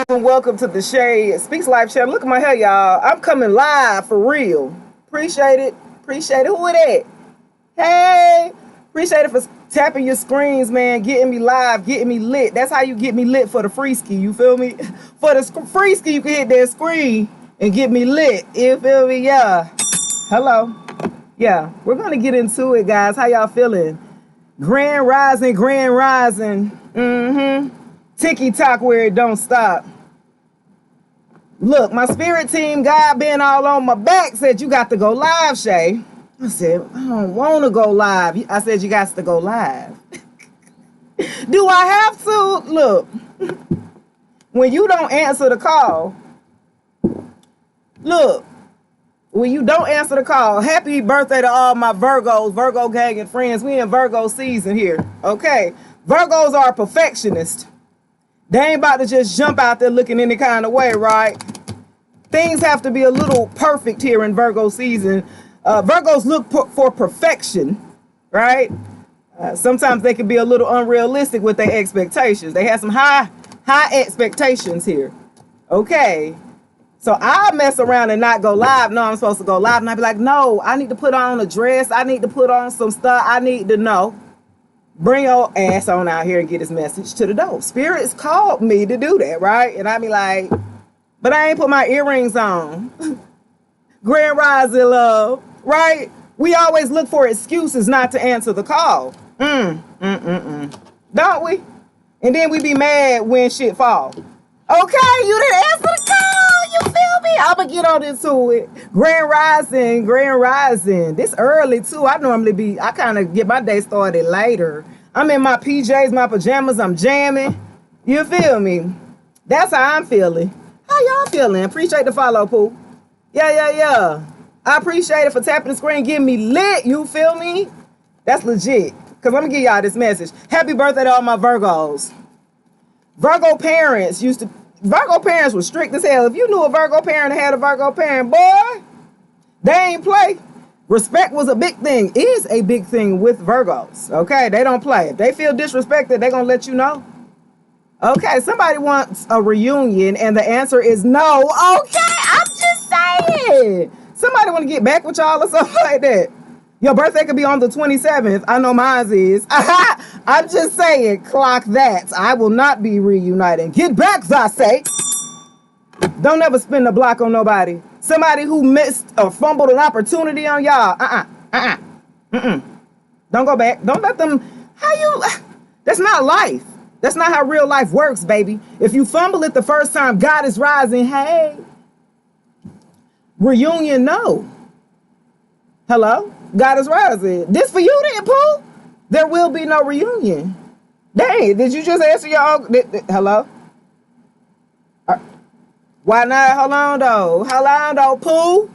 And welcome to the Shay Speaks Life channel. Look at my hair, y'all. I'm coming live for real. Appreciate it. Appreciate it. Who it at? Hey. Appreciate it for tapping your screens, man. Getting me live, getting me lit. That's how you get me lit for the free ski. You feel me? For the free ski, you can hit that screen and get me lit. You feel me? Yeah. Hello. Yeah. We're going to get into it, guys. How y'all feeling? Grand rising, grand rising. Ticky-tock where it don't stop. Look, my spirit team, God been all on my back, said you got to go live, Shay. I said, I don't want to go live. I said, you got to go live. Do I have to? Look, when you don't answer the call, look, when you don't answer the call, happy birthday to all my Virgos, Virgo gang and friends. We in Virgo season here, okay? Virgos are perfectionists. They ain't about to just jump out there looking any kind of way, right? Things have to be a little perfect here in Virgo season. Virgos look for perfection, right? Sometimes they can be a little unrealistic with their expectations. They have some high expectations here. Okay. So I'll mess around and not go live. No, I'm supposed to go live. And I'll be like, no, I need to put on a dress. I need to put on some stuff. I need to know. Bring your ass on out here and get his message to the door. Spirits called me to do that, right? And I be like, but I ain't put my earrings on. Grand rising, love, right? We always look for excuses not to answer the call. Don't we? And then we be mad when shit fall. Okay, you didn't answer the call. You feel me? I'ma get on into it. Grand rising, grand rising. This early too. I kind of get my day started later. I'm in my PJs, my pajamas. I'm jamming. You feel me? That's how I'm feeling. How y'all feeling? Appreciate the follow, Pooh. Yeah. I appreciate it for tapping the screen, getting me lit. You feel me? That's legit. Because I'm going to give y'all this message. Happy birthday to all my Virgos. Virgo parents were strict as hell. If you knew a Virgo parent had a Virgo parent, boy, they ain't play. Respect was a big thing, is a big thing with Virgos. Okay, they don't play. If they feel disrespected, they're going to let you know. Okay, somebody wants a reunion, and the answer is no. Okay, I'm just saying. Somebody want to get back with y'all or something like that. Your birthday could be on the 27th. I know mine is. I'm just saying, clock that. I will not be reuniting. Get back, I say. Don't ever spin the block on nobody. Somebody who missed or fumbled an opportunity on y'all. Don't go back. Don't let them. That's not life. That's not how real life works, baby. If you fumble it the first time, God is rising. Hey. Reunion, no. Hello? God is rising. This for you then, Pooh? There will be no reunion. Dang, did you just answer your own? Hello? Why not? Hold on, though, Pooh.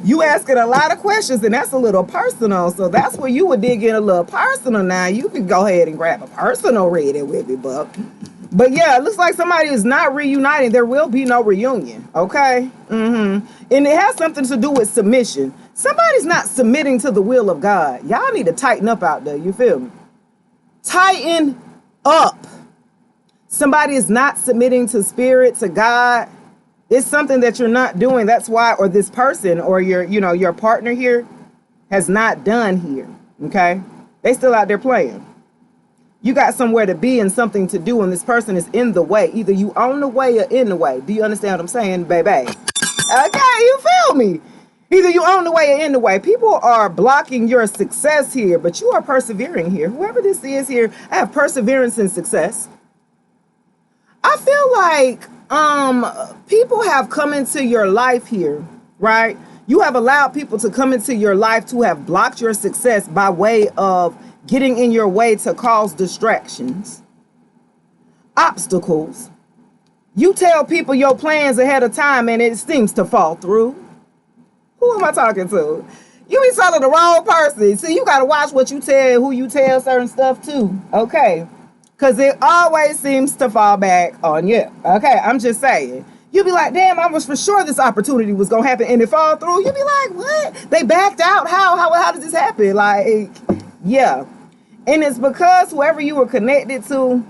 You asking a lot of questions, and that's a little personal. So that's where you would dig in a little personal now. You can go ahead and grab a personal reading with me, But yeah, it looks like somebody is not reuniting. There will be no reunion, okay? And it has something to do with submission. Somebody's not submitting to the will of God. Y'all need to tighten up out there, you feel me? Tighten up. Somebody is not submitting to spirit, to God. It's something that you're not doing. That's why, or this person or your partner here has not done here, okay? They still out there playing. You got somewhere to be and something to do, and this person is in the way. Either you on the way or in the way. Do you understand what I'm saying, baby? Okay, you feel me? Either you on the way or in the way. People are blocking your success here, but you are persevering here. Whoever this is here, I have perseverance and success. I feel like people have come into your life here, right? You have allowed people to come into your life to have blocked your success by way of getting in your way to cause distractions, obstacles. You tell people your plans ahead of time and it seems to fall through. Who am I talking to? You be telling the wrong person. See, you got to watch what you tell, who you tell certain stuff to. Okay. Because it always seems to fall back on you. Okay. I'm just saying. You'll be like, damn, I was for sure this opportunity was going to happen. And it fall through. You'll be like, what? They backed out. How does this happen? Like, yeah. And it's because whoever you were connected to,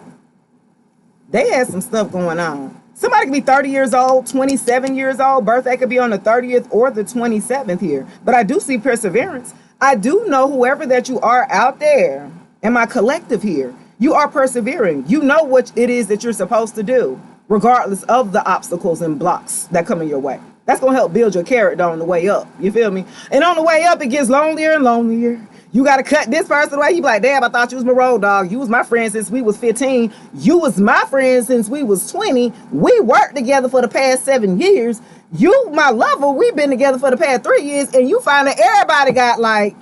They had some stuff going on. Somebody could be 30 years old, 27 years old. Birthday could be on the 30th or the 27th here. But I do see perseverance. I do know whoever that you are out there and my collective here, you are persevering. You know what it is that you're supposed to do, regardless of the obstacles and blocks that come in your way. That's going to help build your character on the way up. You feel me? And on the way up, it gets lonelier and lonelier. You got to cut this person away. You be like, damn, I thought you was my road dog. You was my friend since we was 15. You was my friend since we was 20. We worked together for the past 7 years. You, my lover, we've been together for the past 3 years. And you find that everybody got like,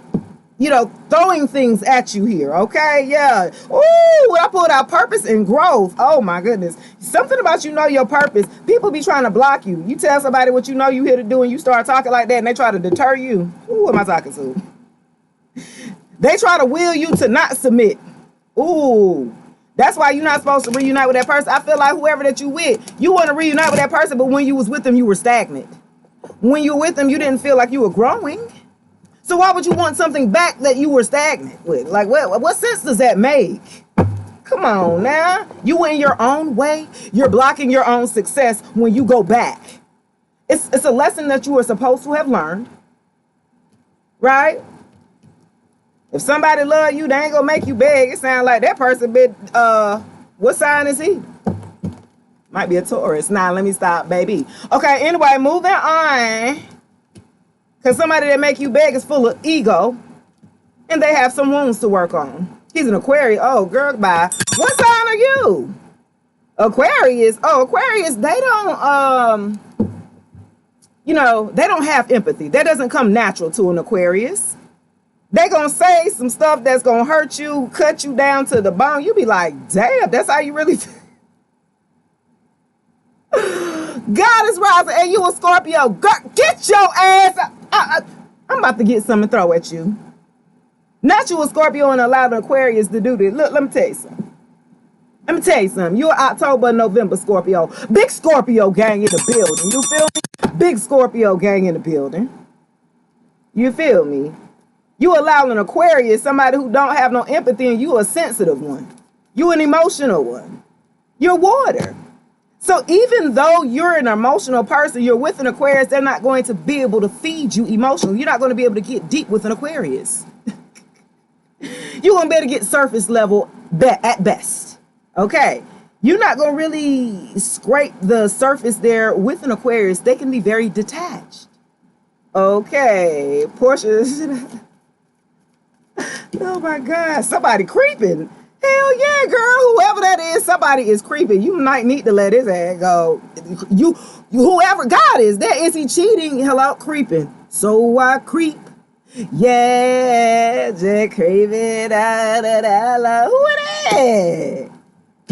you know, throwing things at you here. Okay. Yeah. Ooh, I pulled out purpose and growth. Oh my goodness. Something about you know your purpose. People be trying to block you. You tell somebody what you know you here to do and you start talking like that and they try to deter you. Who am I talking to? They try to will you to not submit. Ooh, that's why you're not supposed to reunite with that person. I feel like whoever that you with, you want to reunite with that person, but when you was with them, you were stagnant. When you were with them, you didn't feel like you were growing. So why would you want something back that you were stagnant with? Like, what sense does that make? Come on now. You in your own way. You're blocking your own success when you go back. It's a lesson that you were supposed to have learned, right? If somebody love you, they ain't gonna make you beg. It sounds like that person been, what sign is he? Might be a Taurus. Nah, let me stop, baby. Okay, anyway, moving on. Because somebody that make you beg is full of ego. And they have some wounds to work on. He's an Aquarius. Oh, girl, bye. What sign are you? Aquarius. Oh, Aquarius, they don't, you know, they don't have empathy. That doesn't come natural to an Aquarius. They gonna say some stuff that's gonna hurt you, cut you down to the bone. You be like, damn, that's how you really feel. God is rising, and you a Scorpio. Girl, get your ass. I'm about to get something to throw at you. Not you a Scorpio and allow the Aquarius to do this. Look, let me tell you something. You're October, November Scorpio. Big Scorpio gang in the building. You feel me? Big Scorpio gang in the building. You feel me? You allow an Aquarius, somebody who don't have no empathy, and you a sensitive one. You an emotional one. You're water. So even though you're an emotional person, you're with an Aquarius, they're not going to be able to feed you emotionally. You're not going to be able to get deep with an Aquarius. You're going to be able to get surface level at best. Okay. You're not going to really scrape the surface there with an Aquarius. They can be very detached. Okay. Portia. Oh my God, somebody creeping. Hell yeah, girl, whoever that is, somebody is creeping. You might need to let his ass go. You whoever God is, there is he cheating? Hello, creeping. So I creep. Yeah, just creeping. Who it is?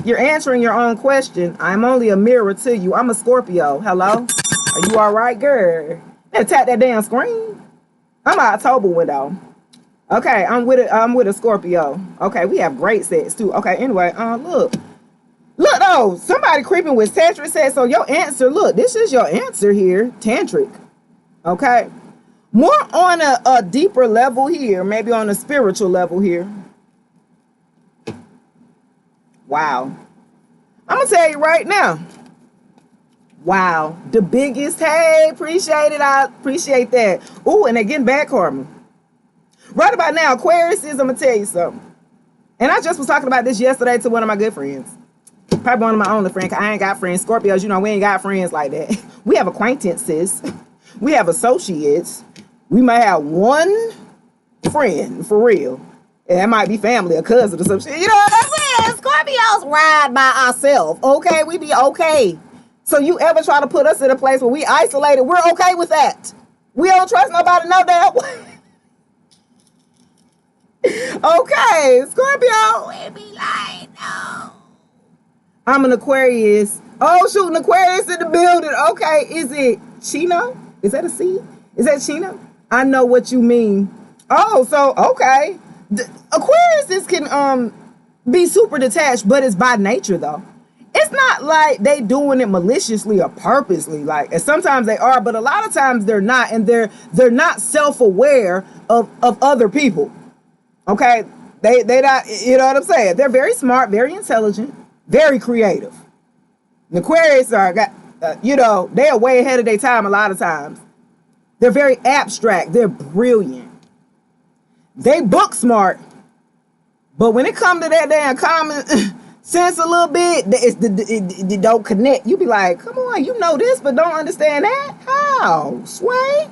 You're answering your own question. I'm only a mirror to you. I'm a Scorpio. Hello? Are you all right, girl? And tap that damn screen. I'm an October window. Okay, I'm with a Scorpio. Okay, we have great sex too. Okay, anyway, look though, somebody creeping with tantric sex. So your answer, look, this is your answer here, tantric. Okay, more on a deeper level here, maybe on a spiritual level here. Wow, I'm gonna tell you right now. Wow, the biggest. Hey, appreciate it. I appreciate that. Ooh, and they're getting bad karma. Right about now, Aquarius is, I'm going to tell you something. And I just was talking about this yesterday to one of my good friends. Probably one of my only friends. I ain't got friends. Scorpios, you know, we ain't got friends like that. We have acquaintances. We have associates. We might have one friend, for real. And that might be family or cousin or some shit. You know what I'm saying? Scorpios ride by ourselves. Okay, we be okay. So you ever try to put us in a place where we isolated, we're okay with that. We don't trust nobody no damn way. Okay, Scorpio, we be like, no. I'm an Aquarius. Oh, shoot, an Aquarius in the building. Okay, is it Chino? Is that a C? Is that Chino? I know what you mean. Oh, so, okay. Aquariuses can be super detached, but it's by nature, though. It's not like they doing it maliciously or purposely. Like, and sometimes they are, but a lot of times they're not, and they're not self-aware of other people. Okay, they not, you know what I'm saying? They're very smart, very intelligent, very creative. The Aquarius are, they're way ahead of their time a lot of times. They're very abstract. They're brilliant. They book smart. But when it comes to that damn common sense a little bit, it don't connect. You be like, come on, you know this, but don't understand that? How? Sway?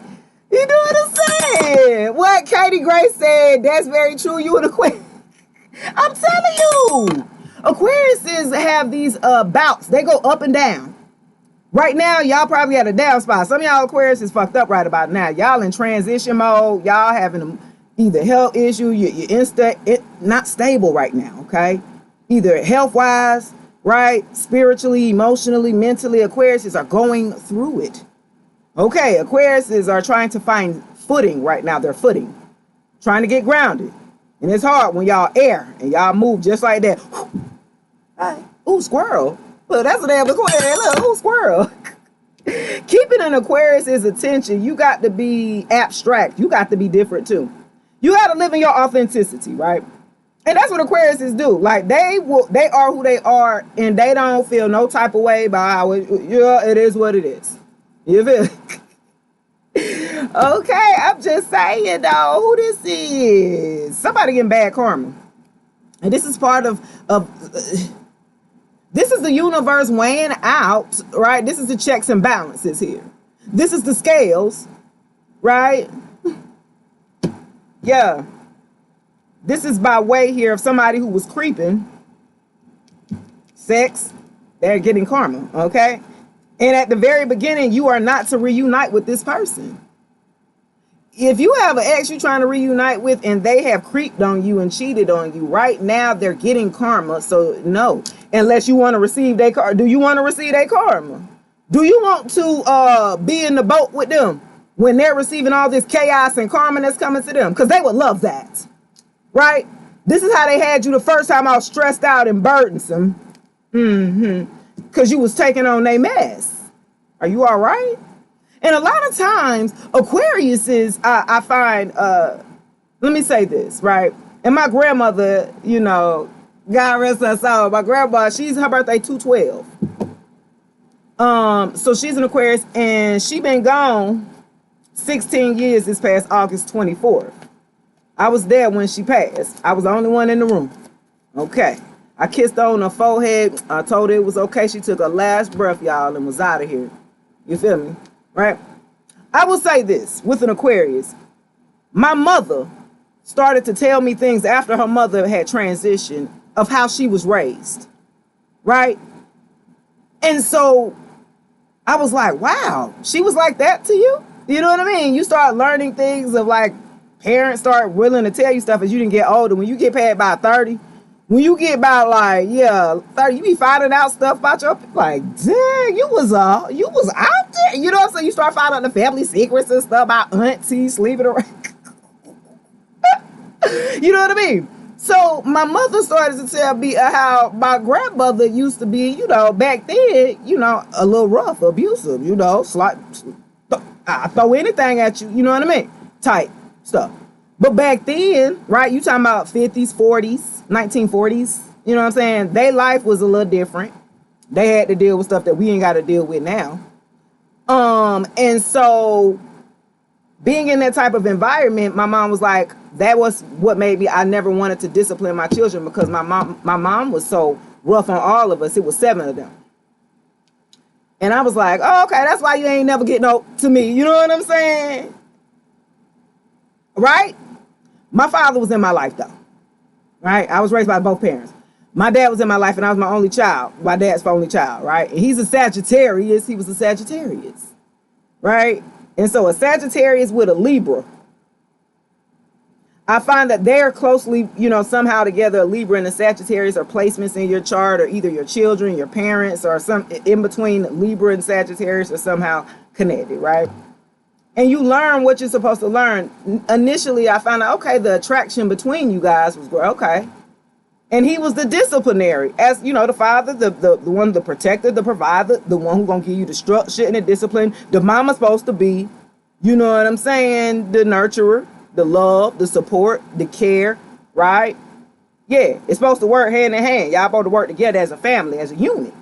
You know what I'm saying? What Katie Grace said, that's very true. You an Aquarius. I'm telling you. Aquariuses have these bouts. They go up and down. Right now, y'all probably at a down spot. Some of y'all Aquarius is fucked up right about now. Y'all in transition mode. Y'all having either health issue. You're not stable right now, okay? Either health-wise, right? Spiritually, emotionally, mentally. Aquariuses are going through it. Okay, Aquariuses are trying to find footing right now. They're footing. Trying to get grounded. And it's hard when y'all air and y'all move just like that. Right. Ooh, squirrel. Look, that's a damn Aquarius. Look, ooh, squirrel. Keeping an Aquarius's attention, you got to be abstract. You got to be different too. You got to live in your authenticity, right? And that's what Aquariuses do. Like they are who they are, and they don't feel no type of way about how it is what it is. You feel? Okay, I'm just saying though, who this is. Somebody getting bad karma. And this is part of this is the universe weighing out, right? This is the checks and balances here. This is the scales, right? Yeah. This is by way here of somebody who was creeping. Sex, they're getting karma, okay? And at the very beginning, you are not to reunite with this person. If you have an ex you're trying to reunite with and they have creeped on you and cheated on you, right now they're getting karma. So no, unless you want to receive their karma. Do you want to receive their karma? Do you want to be in the boat with them when they're receiving all this chaos and karma that's coming to them? Because they would love that, right? This is how they had you the first time, all stressed out and burdensome. Because you was taking on their mess. Are you all right? And a lot of times, Aquariuses, I find, let me say this, right? And my grandmother, God rest her soul. My grandma, her birthday 2/12. So she's an Aquarius, and she been gone 16 years this past August 24th. I was there when she passed. I was the only one in the room. Okay. I kissed her on her forehead. I told her it was okay. She took her last breath, y'all, and was out of here. You feel me? Right? I will say this with an Aquarius. My mother started to tell me things after her mother had transitioned of how she was raised. Right? And so I was like, wow, she was like that to you? You know what I mean? You start learning things of like parents start willing to tell you stuff as you didn't get older. When you get past about 30, when you get about 30, you be finding out stuff about your, like, dang, you was out there. You know what I'm saying? You start finding out the family secrets and stuff about aunties sleeping around. You know what I mean? So my mother started to tell me how my grandmother used to be, back then, a little rough, abusive, I throw anything at you, you know what I mean? Type stuff. But back then, right, you talking about 50s, 40s, 1940s, you know what I'm saying? Their life was a little different. They had to deal with stuff that we ain't got to deal with now. And so being in that type of environment, my mom was like, that was what made me, I never wanted to discipline my children because my mom was so rough on all of us. It was 7 of them. And I was like, oh, okay, that's why you ain't never get no to me. You know what I'm saying? Right? My father was in my life though. Right? I was raised by both parents. My dad was in my life and I was my only child. My dad's my only child, right? And he's a Sagittarius. He was a Sagittarius. Right? And so a Sagittarius with a Libra. I find that they're closely, somehow together. A Libra and a Sagittarius are placements in your chart, or either your children, your parents, or some in between Libra and Sagittarius are somehow connected, right? And you learn what you're supposed to learn. Initially, I found out, okay, the attraction between you guys was okay. And he was the disciplinary, as the father, the one, the protector, the provider, the one who's gonna give you the structure and the discipline. The mama's supposed to be, you know what I'm saying, the nurturer, the love, the support, the care, right? Yeah, it's supposed to work hand in hand. Y'all supposed to work together as a family, as a unit,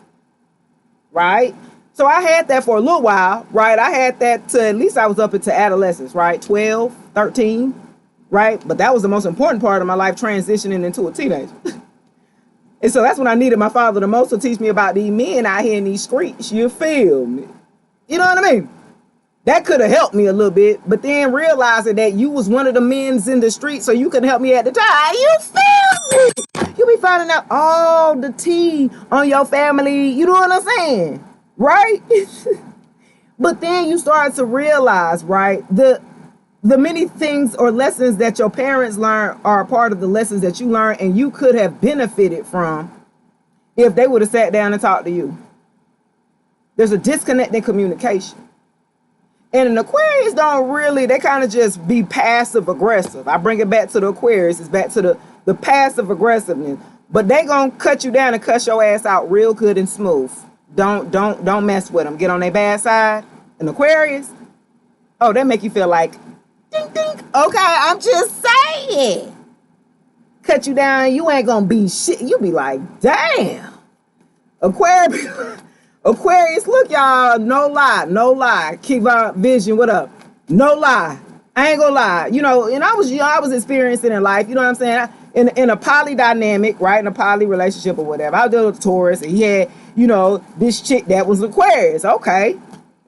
right? So I had that for a little while, right? I had that to at least I was up into adolescence, right? 12, 13, right? But that was the most important part of my life, transitioning into a teenager. And so that's when I needed my father the most to teach me about these men out here in these streets. You feel me? You know what I mean? That could have helped me a little bit, but then realizing that you was one of the men's in the street, so you couldn't help me at the time. You feel me? You be finding out all the tea on your family. You know what I'm saying? Right? But then you start to realize, right, the many things or lessons that your parents learn are a part of the lessons that you learn, and you could have benefited from if they would have sat down and talked to you. There's a disconnect in communication. And an Aquarius don't really, they kind of just be passive aggressive. I bring it back to the Aquarius. It's back to the passive aggressiveness. But they gonna cut you down and cuss your ass out real good and smooth. Don't mess with them. Get on their bad side. An Aquarius, oh, they make you feel like, ding, ding. Okay, I'm just saying. Cut you down, you ain't gonna be shit. You be like, damn. Aquarius, look, y'all, no lie. Keep our vision, what up? No lie. I ain't gonna lie. You know, and I was young, I was experiencing in life, you know what I'm saying? In a poly dynamic, right? In a poly relationship or whatever. I was dealing with Taurus, and he had, you know, this chick that was Aquarius. Okay.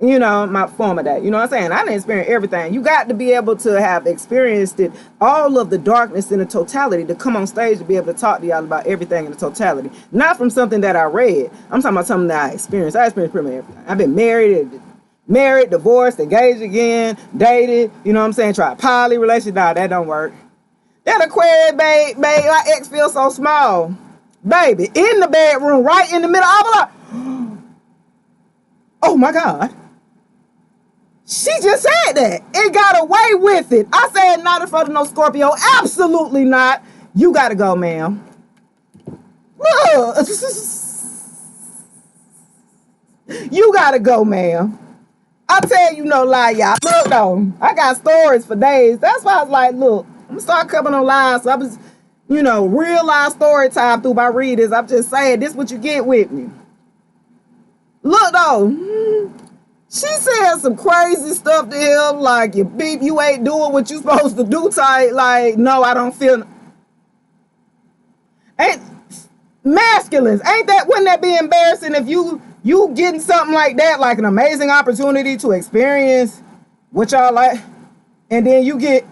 You know, my former day. You know what I'm saying? I didn't experience everything. You got to be able to have experienced it, all of the darkness in the totality, to come on stage to be able to talk to y'all about everything in the totality. Not from something that I read. I'm talking about something that I experienced. I experienced pretty much everything. I've been married, divorced, engaged again, dated, you know what I'm saying? Tried poly relationship. Nah, that don't work. That Aquarius, babe, my ex feels so small. Baby, in the bedroom, right in the middle. I was like, oh my God. She just said that. It got away with it. I said not in front of no Scorpio. Absolutely not. You got to go, ma'am. Look. You got to go, ma'am. I tell you no lie, y'all. Look, though. I got stories for days. That's why I was like, look, I'm going to start coming on live. So I was, you know, real live story time through my readers. I'm just saying, this is what you get with me. Look, though. She said some crazy stuff to him, like, you beep, you ain't doing what you supposed to do type. Like, no, I don't feel. Ain't masculines. Wouldn't that be embarrassing if you getting something like that, like an amazing opportunity to experience what y'all like, and then you get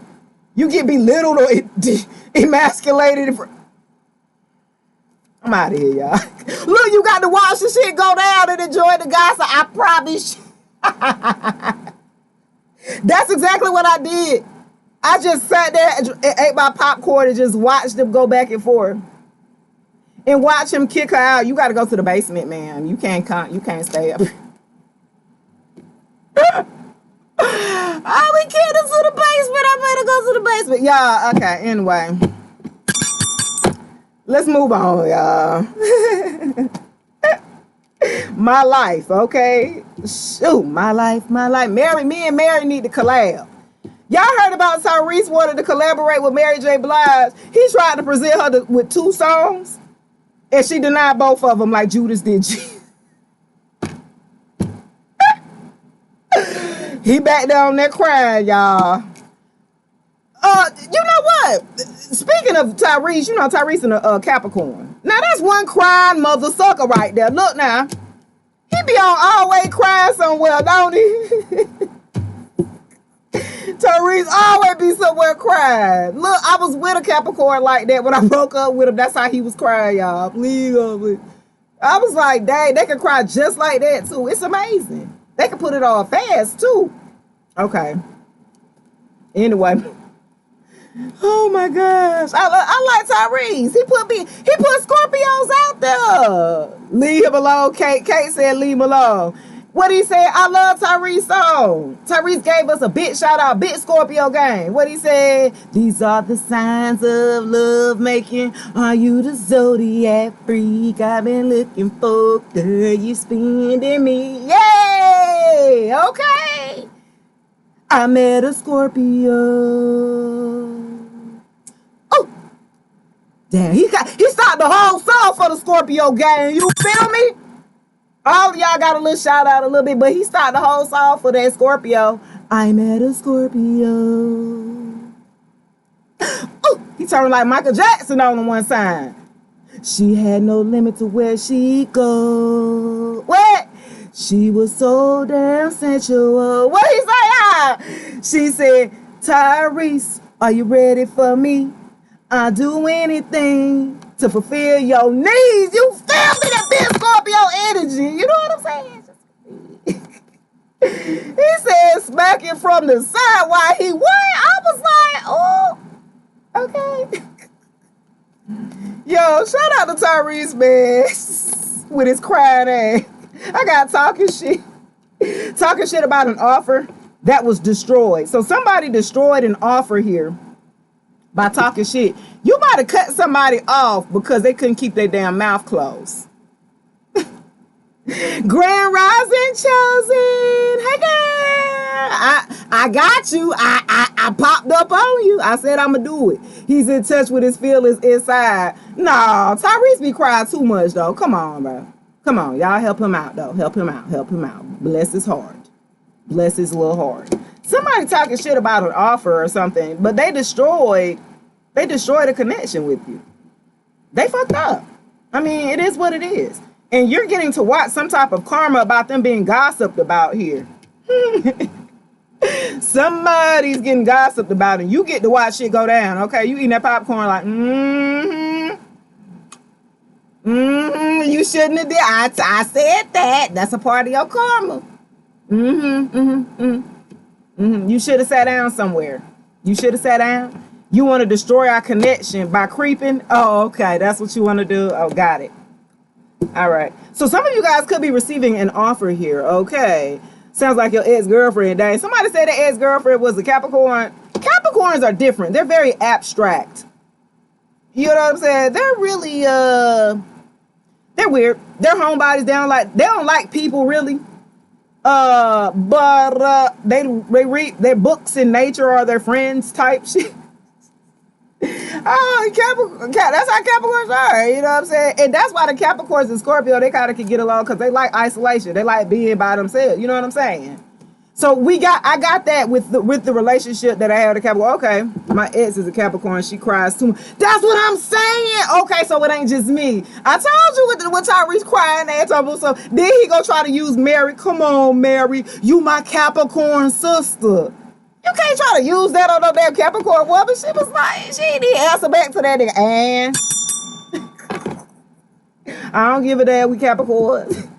belittled or emasculated. I'm out of here, y'all. Look, you got to watch the shit go down and enjoy the gossip. I promise you. That's exactly what I did. I just sat there and ate my popcorn and just watched them go back and forth and watch him kick her out. You got to go to the basement, man. You can't stay up. Oh, we kicked us to the basement. I better go to the basement. Y'all, okay, anyway. Let's move on, y'all. My life, okay? Shoot, my life. Me and Mary need to collab. Y'all heard about Tyrese wanted to collaborate with Mary J. Blige. He tried to present her with 2 songs, and she denied both of them like Judas did. He back down there crying, y'all. You know what? Speaking of Tyrese, you know Tyrese and a Capricorn. Now that's one crying mother sucker right there. Look now. He be on always crying somewhere, don't he? Tyrese always be somewhere crying. Look, I was with a Capricorn like that when I broke up with him. That's how he was crying, y'all. Please, please. I was like, dang, they can cry just like that too. It's amazing. They can put it on fast too. Okay. Anyway. Oh my gosh. I like Tyrese. He put Scorpios out there. Leave him alone, Kate. Kate said leave him alone. What he said? I love Tyrese's song. Tyrese gave us a big shout out, big Scorpio game. What he said? These are the signs of love making. Are you the Zodiac freak I've been looking for? Girl, you spending me. Yay! Okay. I met a Scorpio. Oh, damn! He started the whole song for the Scorpio gang. You feel me? All of y'all got a little shout out a little bit, but he started the whole song for that Scorpio. I met a Scorpio. Ooh, he turned like Michael Jackson on the one side. She had no limit to where she go. What? She was so damn sensual. What he say? She said, Tyrese, are you ready for me? I'll do anything to fulfill your needs. You feel me? That big Scorpio energy. You know what I'm saying? He said smacking from the side while he went. I was like, oh, okay. Yo, shout out to Tyrese, man, with his crying ass. I got talking shit about an offer that was destroyed. So somebody destroyed an offer here by talking shit. You might have cut somebody off because they couldn't keep their damn mouth closed. Grand Rising Chosen. Hey girl. I got you. I popped up on you. I said I'ma do it. He's in touch with his feelings inside. No, Tyrese be crying too much though. Come on, bro. Come on. Y'all help him out though. Help him out. Help him out. Bless his heart. Bless his little heart. Somebody talking shit about an offer or something, but they destroyed a connection with you. They fucked up. I mean, it is what it is. And you're getting to watch some type of karma about them being gossiped about here. Somebody's getting gossiped about and you get to watch shit go down. Okay, you eating that popcorn like, you shouldn't have did. I said that. That's a part of your karma. You should have sat down somewhere. You should have sat down. You want to destroy our connection by creeping? Oh, okay. That's what you want to do? Oh, got it. All right. So some of you guys could be receiving an offer here. Okay. Sounds like your ex-girlfriend. Dang. Somebody said the ex-girlfriend was a Capricorn. Capricorns are different. They're very abstract. You know what I'm saying? They're really, they're weird. They're homebodies. They don't like people really. But they read their books in nature or their friends type shit. Oh, Capricorn, that's how Capricorns are, you know what I'm saying? And that's why the Capricorns and Scorpio, they kind of can get along because they like isolation. They like being by themselves, you know what I'm saying? So I got that with the relationship that I had with a Capricorn. Okay, my ex is a Capricorn. She cries too much. That's what I'm saying. Okay, so it ain't just me. I told you with Tyrese crying at him. So then he go try to use Mary. Come on, Mary. You my Capricorn sister. You can't try to use that on no damn Capricorn woman. She was like, she didn't answer back to that nigga. And I don't give a damn with Capricorns.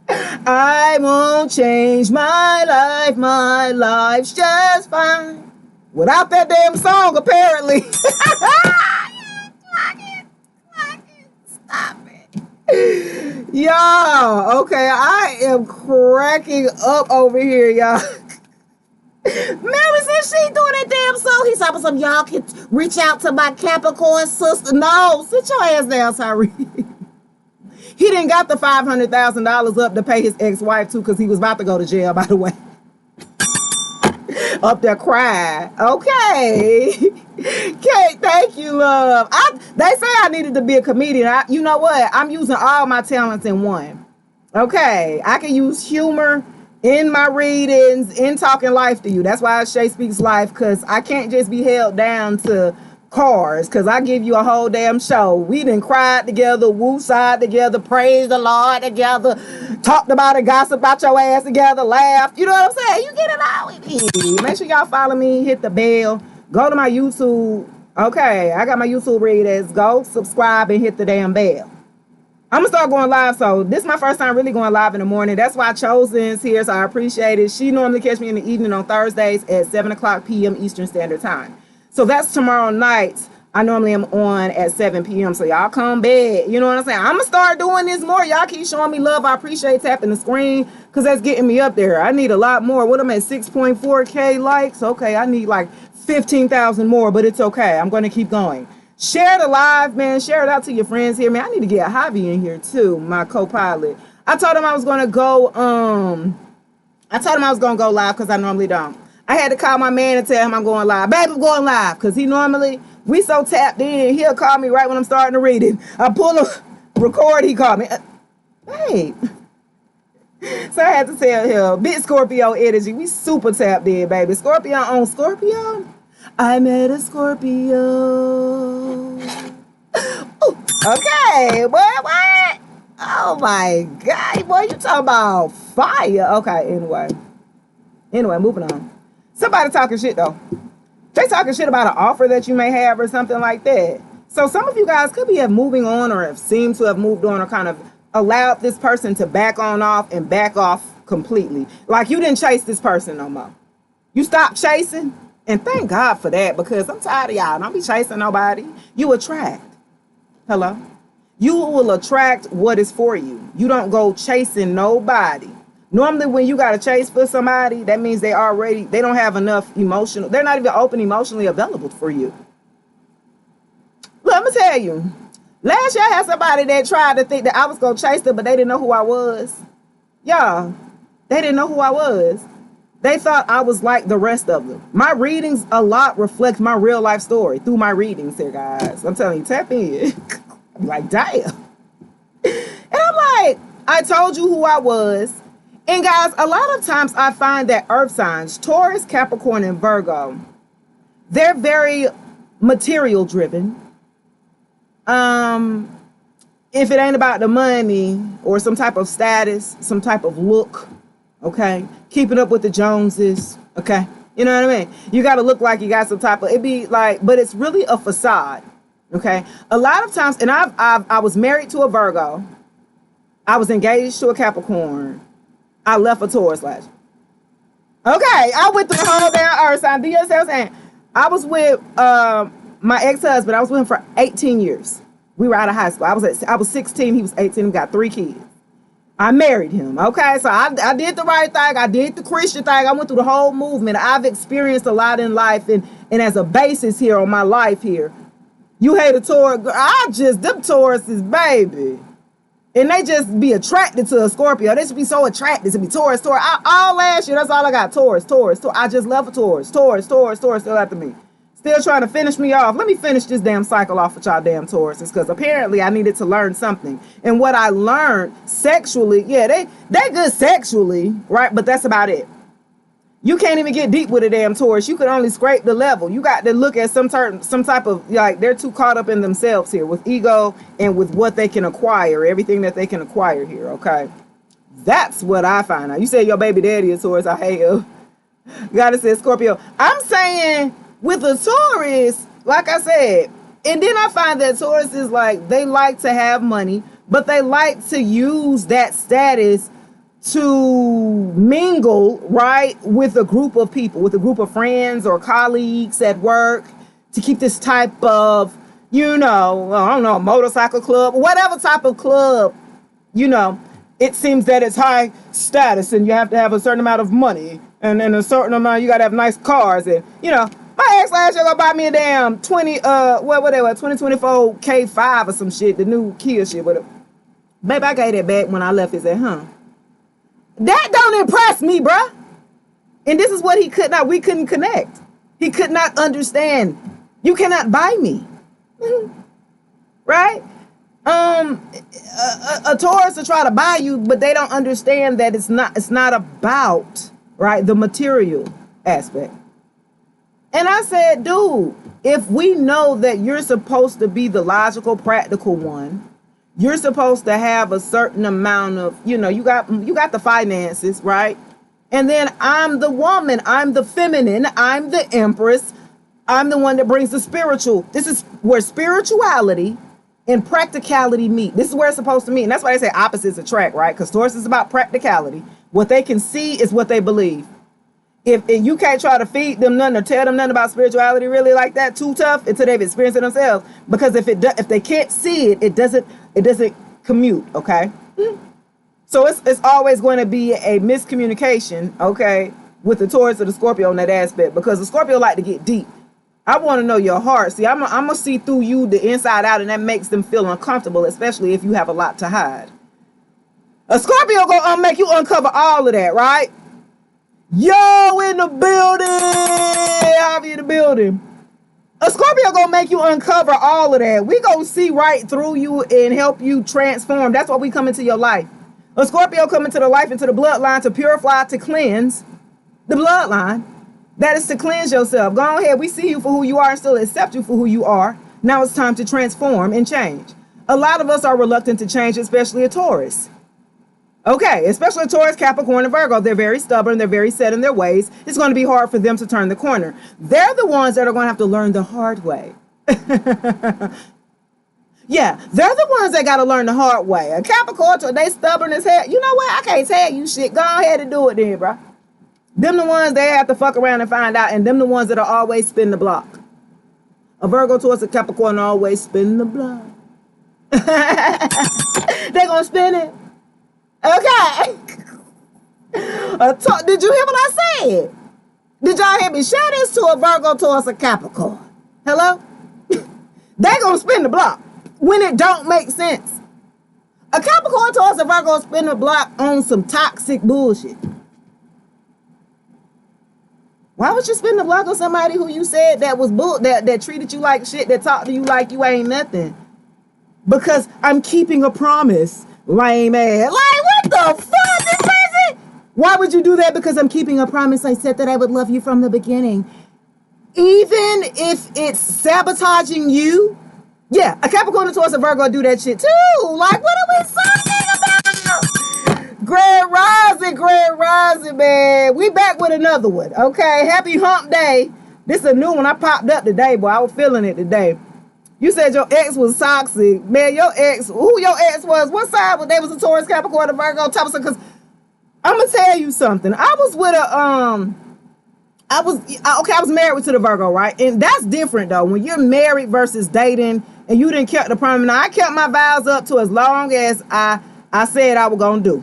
I won't change my life. My life's just fine. Without that damn song, apparently. Stop it. Y'all, okay, I am cracking up over here, y'all. Mary said she doing that damn song. He's talking some y'all can reach out to my Capricorn sister. No, sit your ass down, Tyrese. He didn't got the $500,000 up to pay his ex-wife too because he was about to go to jail, by the way. Up there crying. Okay. Kate, thank you, love. They say I needed to be a comedian. You know what? I'm using all my talents in one. Okay. I can use humor in my readings, in talking life to you. That's why Shay Speaks Life, because I can't just be held down to cars, because I give you a whole damn show. We done cried together, woo-side together, praised the Lord together, talked about it, gossiped about your ass together, laughed. You know what I'm saying? You get it out with me. Make sure y'all follow me, hit the bell, go to my YouTube. Okay, I got my YouTube readers. Go subscribe and hit the damn bell. I'm going to start going live, so this is my first time really going live in the morning. That's why Chosen's here, so I appreciate it. She normally catch me in the evening on Thursdays at 7 o'clock p.m. Eastern Standard Time. So that's tomorrow night. I normally am on at 7 p.m., so y'all come back. You know what I'm saying? I'm going to start doing this more. Y'all keep showing me love. I appreciate tapping the screen because that's getting me up there. I need a lot more. What am I at, 6.4K likes? Okay, I need like 15,000 more, but it's okay. I'm going to keep going. Share the live, man. Share it out to your friends here, man. I need to get a hobby in here too, my co-pilot. I told him I was gonna go, live because I normally don't. I had to call my man and tell him I'm going live. Baby, I'm going live, because we so tapped in, he'll call me right when I'm starting to read it. I pull a record, he called me. Hey. So I had to tell him, big Scorpio energy. We super tapped in, baby. Scorpio on Scorpio. I met a Scorpio. Ooh, okay, what? Oh my God, boy, you talking about fire. Okay, anyway, moving on. Somebody talking shit though. They talking shit about an offer that you may have or something like that. So some of you guys could be moving on or have seemed to have moved on or kind of allowed this person to back on off and back off completely. Like you didn't chase this person no more. You stopped chasing, and thank God for that, because I'm tired of y'all. Don't be chasing nobody. You attract. Hello? You will attract what is for you. You don't go chasing nobody. Normally when you got to chase for somebody, that means they don't have enough emotional, they're not even open emotionally available for you. Let me tell you, last year I had somebody that tried to think that I was going to chase them, but they didn't know who I was. Y'all, they didn't know who I was. They thought I was like the rest of them. My readings a lot reflect my real life story through my readings here, guys. I'm telling you, tap in. I'm like, damn. And I'm like, I told you who I was. And guys, a lot of times I find that earth signs, Taurus, Capricorn, and Virgo, they're very material driven. If it ain't about the money or some type of status, some type of look, okay, keeping up with the Joneses, okay, you know what I mean? You got to look like you got some type of, it be like, but it's really a facade, okay? A lot of times, and I was married to a Virgo, I was engaged to a Capricorn, I left a Taurus last year. Okay, I went through the whole damn earth sign. Do you understand what I'm saying? I was with my ex-husband. I was with him for 18 years. We were out of high school. I was 16. He was 18. We got 3 kids. I married him. Okay, so I did the right thing. I did the Christian thing. I went through the whole movement. I've experienced a lot in life, and as a basis here on my life here, you hate a Taurus. Them Tauruses, baby. And they just be attracted to a Scorpio. They should be so attracted to me. Taurus. All last year, that's all I got. Taurus. I just love a Taurus. Taurus still after me. Still trying to finish me off. Let me finish this damn cycle off with y'all damn Tauruses, because apparently I needed to learn something. And what I learned sexually, yeah, they good sexually, right? But that's about it. You can't even get deep with a damn Taurus. You can only scrape the level. You got to look at some type of, like, they're too caught up in themselves here with ego and with what they can acquire, everything that they can acquire here, okay? That's what I find out. You say your baby daddy is Taurus. I hate you. Gotta say Scorpio. I'm saying with a Taurus, like I said, and then I find that Taurus is like, they like to have money, but they like to use that status to mingle, right, with a group of people, with a group of friends or colleagues at work, to keep this type of, you know, I don't know, motorcycle club, whatever type of club, you know, it seems that it's high status and you have to have a certain amount of money, and then a certain amount, you got to have nice cars, and, you know, my ex last year gonna buy me a damn 2024 K5 or some shit, the new Kia shit, whatever. Babe, I gave that back when I left. He said, that don't impress me, bruh. And this is what we couldn't connect. He could not understand. You cannot buy me. Right? A Taurus will try to buy you, but they don't understand that it's not about, right, the material aspect. And I said, dude, if we know that you're supposed to be the logical, practical one, you're supposed to have a certain amount of, you know, you got the finances, right? And then I'm the woman, I'm the feminine, I'm the empress, I'm the one that brings the spiritual. This is where spirituality and practicality meet. This is where it's supposed to meet. And that's why they say opposites attract, right? Because Taurus is about practicality. What they can see is what they believe. If you can't try to feed them nothing or tell them nothing about spirituality really like that, too tough, until they've experienced it themselves. Because if they can't see it, it doesn't commute, okay? So it's always going to be a miscommunication, okay, with the Taurus or the Scorpio on that aspect, because the Scorpio like to get deep. I want to know your heart. See, I'm gonna see through you the inside out, and that makes them feel uncomfortable, especially if you have a lot to hide. A Scorpio gonna make you uncover all of that, right? Yo, in the building. I'll be in the building. A Scorpio gonna make you uncover all of that. We gonna see right through you and help you transform. That's why we come into your life. A Scorpio come into the life, into the bloodline to purify, to cleanse the bloodline. That is to cleanse yourself. Go ahead. We see you for who you are and still accept you for who you are. Now it's time to transform and change. A lot of us are reluctant to change, especially a Taurus. Okay, especially Taurus, Capricorn, and Virgo. They're very stubborn. They're very set in their ways. It's going to be hard for them to turn the corner. They're the ones that are going to have to learn the hard way. Yeah, they're the ones that got to learn the hard way. A Capricorn, they stubborn as hell. You know what? I can't tell you shit. Go ahead and do it then, bro. Them the ones they have to fuck around and find out, and them the ones that are always spin the block. A Virgo, Taurus, a Capricorn always spin the block. They gonna spin it. Okay. Did you hear what I said? Did y'all hear me? Share this to a Virgo, Taurus, a Capricorn. Hello? They gonna spin the block when it don't make sense. A Capricorn, Taurus, a Virgo spin the block on some toxic bullshit. Why would you spin the block on somebody who you said that was that treated you like shit, that talked to you like you ain't nothing? Because I'm keeping a promise. Lame ass. Like, what the fuck is crazy? Why would you do that? Because I'm keeping a promise. I said that I would love you from the beginning. Even if it's sabotaging you. Yeah, a Capricorn and Taurus and Virgo do that shit too. Like, what are we talking about? Grand Rising, man. We back with another one, okay? Happy hump day. This is a new one. I popped up today, boy. I was feeling it today. You said your ex was toxic. Man, your ex, who your ex was, what side was they? Was a Taurus, Capricorn, and Virgo, because I'm going to tell you something. I was with I was married to the Virgo, right? And that's different, though. When you're married versus dating and you didn't keep the promise. Now, I kept my vows up to as long as I said I was going to do.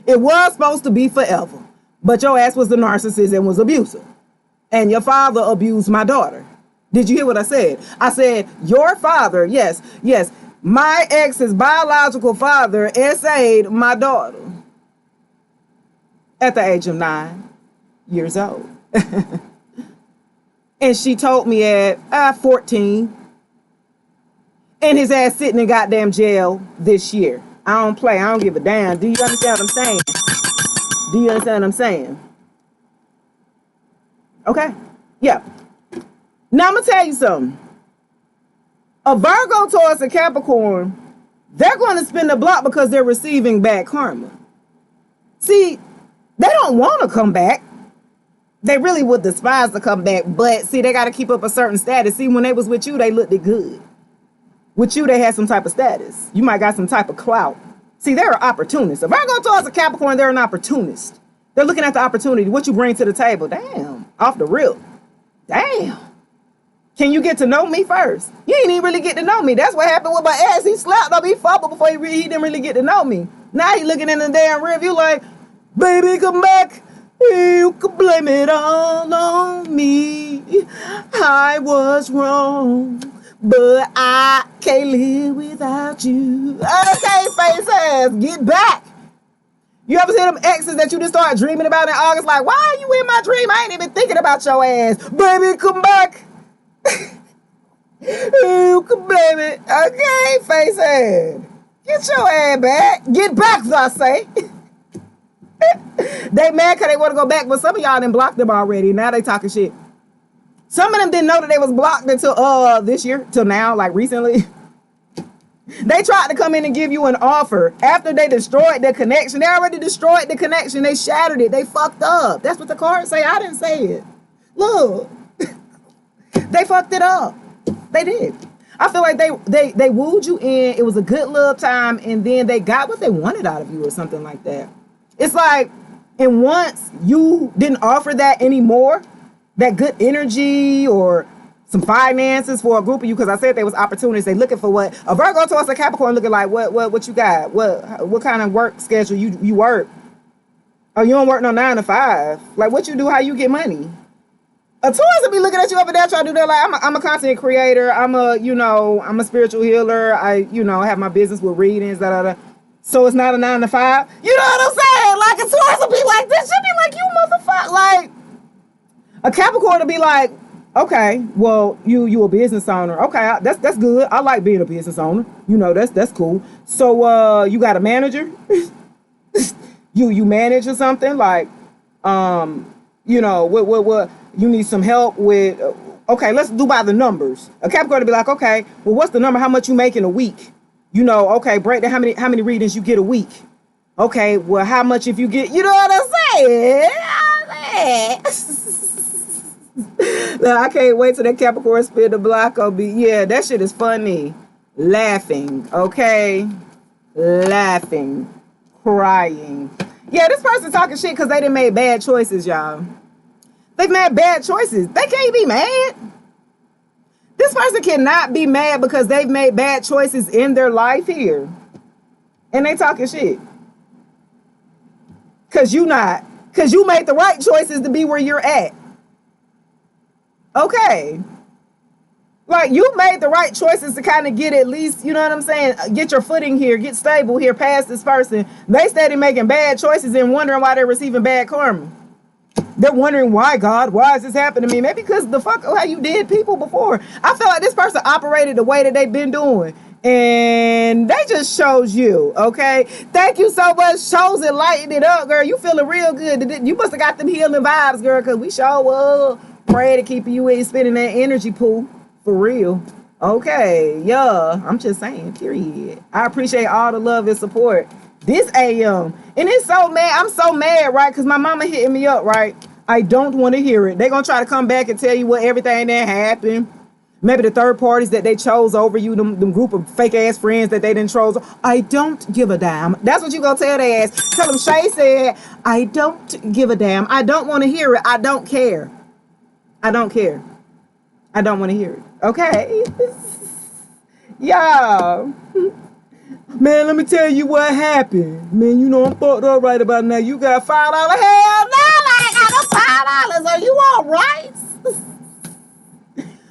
It was supposed to be forever. But your ass was the narcissist and was abusive. And your father abused my daughter. Did you hear what I said? I said, your father, yes, my ex's biological father SA'd my daughter at the age of 9 years old. And she told me at 14. And his ass sitting in goddamn jail this year. I don't play. I don't give a damn. Do you understand what I'm saying? Do you understand what I'm saying? Okay. Yeah. Now, I'm going to tell you something. A Virgo, Taurus, and Capricorn, they're going to spin the block because they're receiving bad karma. See, they don't want to come back. They really would despise to come back. But, see, they got to keep up a certain status. See, when they was with you, they looked good. With you, they had some type of status. You might got some type of clout. See, they're an opportunist. A Virgo, Taurus, and Capricorn, they're an opportunist. They're looking at the opportunity, what you bring to the table. Damn, off the rip. Damn. Can you get to know me first? You ain't even really get to know me. That's what happened with my ex. He slapped up, he fumbled before he didn't really get to know me. Now he looking in the damn review like, baby, come back. You can blame it all on me. I was wrong, but I can't live without you. Okay, face ass, get back. You ever see them exes that you just start dreaming about in August? Like, why are you in my dream? I ain't even thinking about your ass. Baby, come back. You can blame it. Okay, face ass. Get your ass back. Get back, I say. They mad because they want to go back, but some of y'all done blocked them already. Now they talking shit. Some of them didn't know that they was blocked until this year, till now, like recently. They tried to come in and give you an offer after they destroyed the connection. They already destroyed the connection. They shattered it. They fucked up. That's what the cards say. I didn't say it. Look. They fucked it up. They did. I feel like they wooed you in. It was a good little time, and then they got what they wanted out of you or something like that. It's like, and once you didn't offer that anymore, that good energy or some finances for a group of you, because I said there was opportunities. They looking for what? A Virgo, Taurus, a Capricorn looking like, what you got? What kind of work schedule you work? Oh, you don't work no 9 to 5. Like, what you do, how you get money? A Taurus will be looking at you over there trying to do that. Like, I'm a content creator. I'm a spiritual healer. I have my business with readings, So it's not a 9 to 5. You know what I'm saying? Like, a Taurus will be like this. She'll be like, you motherfucker. Like, a Capricorn will be like, Okay, well, you a business owner. Okay, that's good. I like being a business owner. That's cool. So you got a manager? you manage or something like what you need some help with. Okay, let's do by the numbers. A Capricorn to be like, okay, well, what's the number? How much you make in a week? Okay, break down how many readings you get a week. Okay, well, how much if you get, you know what I'm saying? Look, I can't wait till that Capricorn spin the block on me. Yeah, that shit is funny. Laughing, okay? Laughing, crying. Yeah, this person talking shit because they done made bad choices, y'all. They've made bad choices. They can't be mad. This person cannot be mad because they've made bad choices in their life here. And they talking shit. Because you not. Because you made the right choices to be where you're at. Okay. Like, you made the right choices to kind of get at least, you know what I'm saying, get your footing here, get stable here past this person. They steady making bad choices and wondering why they're receiving bad karma. They're wondering, why, God? Why is this happening to me? Maybe because the fuck how you did people before. I feel like this person operated the way that they've been doing. And they just chose you, okay? Thank you so much. Shows it, lighten it up, girl. You feeling real good. You must have got them healing vibes, girl, because we sure pray to keep you in spinning that energy pool. For real. Okay, yeah. I'm just saying, period. I appreciate all the love and support. This AM. And it's so mad. I'm so mad, right? Because my mama hitting me up, right? I don't want to hear it. They're going to try to come back and tell you what everything that happened. Maybe the third parties that they chose over you, them group of fake ass friends that they didn't chose. I don't give a damn. That's what you gonna tell their ass. Tell them Shay said, I don't give a damn. I don't want to hear it. I don't care. I don't care. I don't want to hear it. Okay? Y'all. Man, let me tell you what happened. Man, I'm fucked up right about now. You got $5? Hell no, I got $5. Are you all right?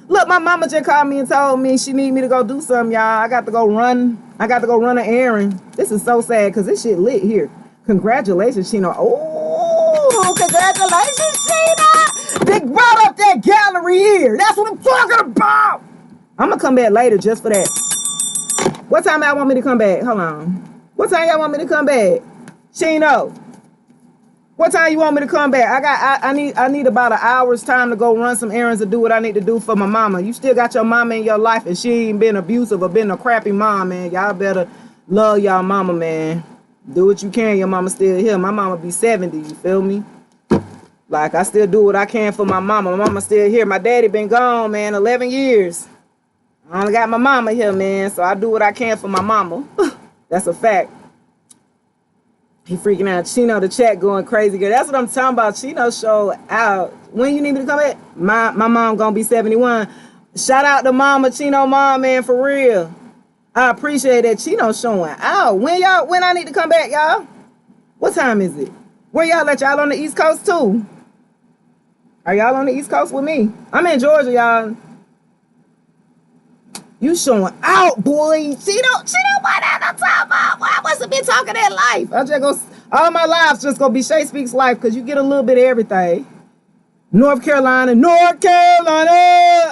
Look, my mama just called me and told me she need me to go do something, y'all. I got to go run an errand. This is so sad because this shit lit here. Congratulations, Sheena. Oh, congratulations, Sheena. They brought up that gallery here. That's what I'm talking about. I'm going to come back later just for that. What time y'all want me to come back? Hold on. What time y'all want me to come back? Sheena. What time you want me to come back? I need about an hour's time to go run some errands and do what I need to do for my mama. You still got your mama in your life and she ain't been abusive or been a crappy mom, man. Y'all better love y'all mama, man. Do what you can. Your mama still here. My mama be 70, you feel me? Like, I still do what I can for my mama. My mama still here. My daddy been gone, man, 11 years. I only got my mama here, man, so I do what I can for my mama. That's a fact. He freaking out. Chino, the chat going crazy, girl. That's what I'm talking about. Chino show out. When you need me to come back? My mom gonna be 71. Shout out to Mama, Chino mom, man, for real. I appreciate that. Chino showing out. When I need to come back, y'all? What time is it? Where y'all at? Y'all on the East Coast too? Are y'all on the East Coast with me? I'm in Georgia, y'all. You showing out, boy. Chino, what I'm talking about? Well, I must have been talking that life. I just go, all my lives just gonna be Shay Speaks Life because you get a little bit of everything. North Carolina.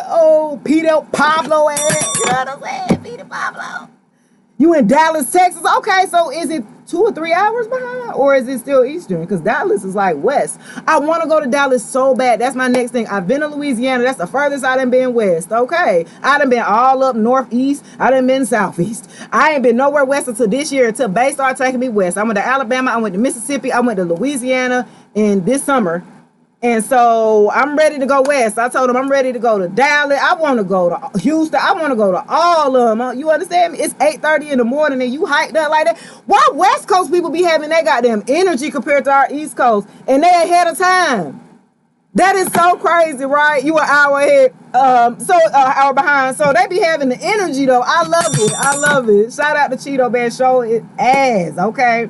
Oh, Peter Pablo ass. You know what I'm saying? Peter Pablo. You in Dallas, Texas. Okay, so is it 2 or 3 hours behind? Or is it still Eastern? Because Dallas is like west. I want to go to Dallas so bad. That's my next thing. I've been to Louisiana. That's the furthest I done been west. Okay. I done been all up northeast. I done been southeast. I ain't been nowhere west until this year, until Bay started taking me west. I went to Alabama. I went to Mississippi. I went to Louisiana in this summer. And so I'm ready to go west. I told him I'm ready to go to Dallas. I want to go to Houston. I want to go to all of them. You understand me? It's 8:30 in the morning and you hiked up like that. Why West Coast people be having that goddamn energy compared to our East Coast? And they ahead of time. That is so crazy, right? You an hour ahead, hour behind. So they be having the energy though. I love it. I love it. Shout out to Cheeto Man. Show it ass, okay?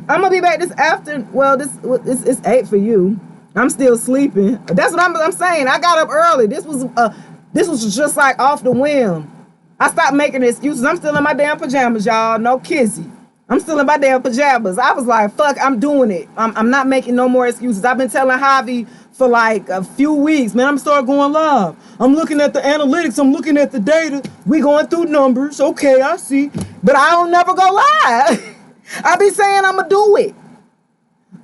I'm going to be back this afternoon. Well, it's 8 for you. I'm still sleeping. That's what I'm saying. I got up early. This was just like off the whim. I stopped making excuses. I'm still in my damn pajamas, y'all. No kizzy. I'm still in my damn pajamas. I was like, fuck, I'm doing it. I'm not making no more excuses. I've been telling Javi for like a few weeks, man, I'm starting going live. I'm looking at the analytics. I'm looking at the data. We going through numbers. Okay, I see. But I don't never go live. I be saying I'm going to do it.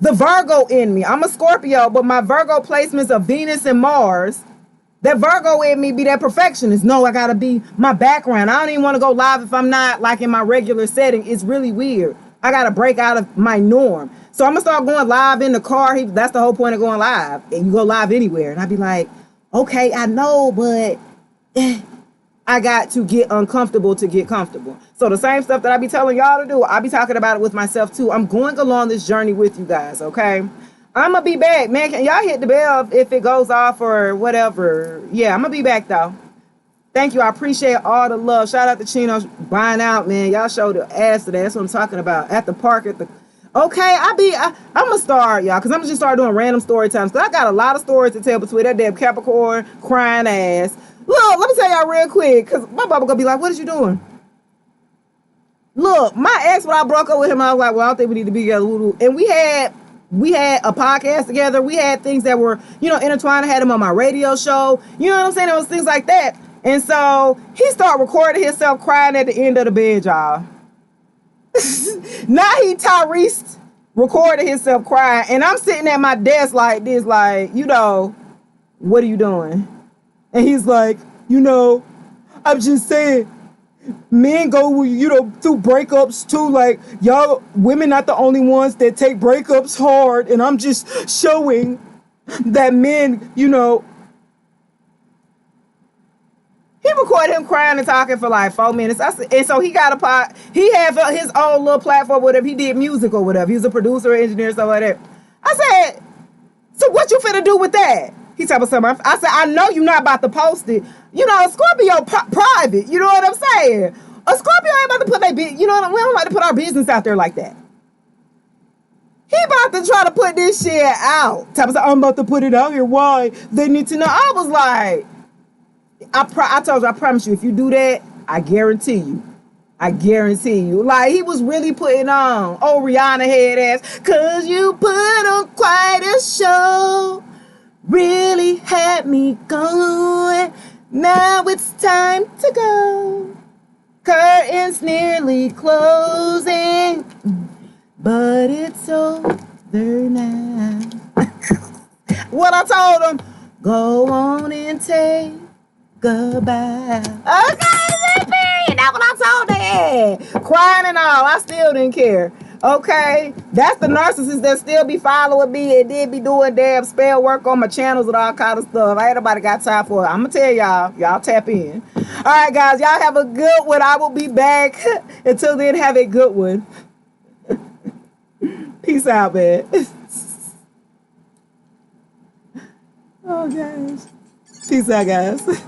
The Virgo in me. I'm a Scorpio, but my Virgo placements of Venus and Mars. That Virgo in me be that perfectionist. No, I gotta be my background. I don't even want to go live if I'm not like in my regular setting. It's really weird. I gotta break out of my norm. So I'm gonna start going live in the car. That's the whole point of going live. And you go live anywhere. And I'd be like, okay, I know, but I got to get uncomfortable to get comfortable. So the same stuff that I be telling y'all to do, I be talking about it with myself too. I'm going along this journey with you guys, okay? I'm going to be back. Man, can y'all hit the bell if it goes off or whatever? Yeah, I'm going to be back, though. Thank you. I appreciate all the love. Shout out to Chino buying out, man. Y'all showed the ass today. That's what I'm talking about. At the park, at the... Okay, I'm going to start, y'all, because I'm going to just start doing random story times. Because I got a lot of stories to tell between that damn Capricorn crying ass. Look, let me tell y'all real quick, because my baba going to be like, what is you doing? Look, my ex, when I broke up with him, I was like, well, I don't think we need to be together. And we had a podcast together. We had things that were, intertwined. I had him on my radio show. You know what I'm saying? It was things like that. And so he started recording himself crying at the end of the bed, y'all. Now he Tyrese recorded himself crying. And I'm sitting at my desk like this, like, what are you doing? And he's like, I'm just saying, men go, through breakups too. Like, y'all women not the only ones that take breakups hard. And I'm just showing that men, He recorded him crying and talking for like 4 minutes. And so he got he had his own little platform, whatever. He did music or whatever. He was a producer, engineer, stuff like that. I said, so what you finna do with that? He told me something. I said, I know you're not about to post it. Scorpio private. You know what I'm saying? A Scorpio ain't about to put we don't like to put our business out there like that. He about to try to put this shit out. I'm about to put it out here. Why? They need to know. I was like, I told you, I promise you, if you do that, I guarantee you. Like, he was really putting on. Oh, Rihanna head ass. Cause you put on quite a show. Really had me going. Now it's time to go. Curtains nearly closing. But it's over now. What I told him, go on and take goodbye. Okay, period. That's what I told him. Crying and all. I still didn't care. Okay, that's the narcissist that still be following me and then be doing damn spell work on my channels and all kind of stuff. I ain't nobody got time for it. I'm gonna tell y'all tap in. All right, guys, y'all have a good one. I will be back. Until then, have a good one. Peace out, man. Oh gosh. Peace out, guys.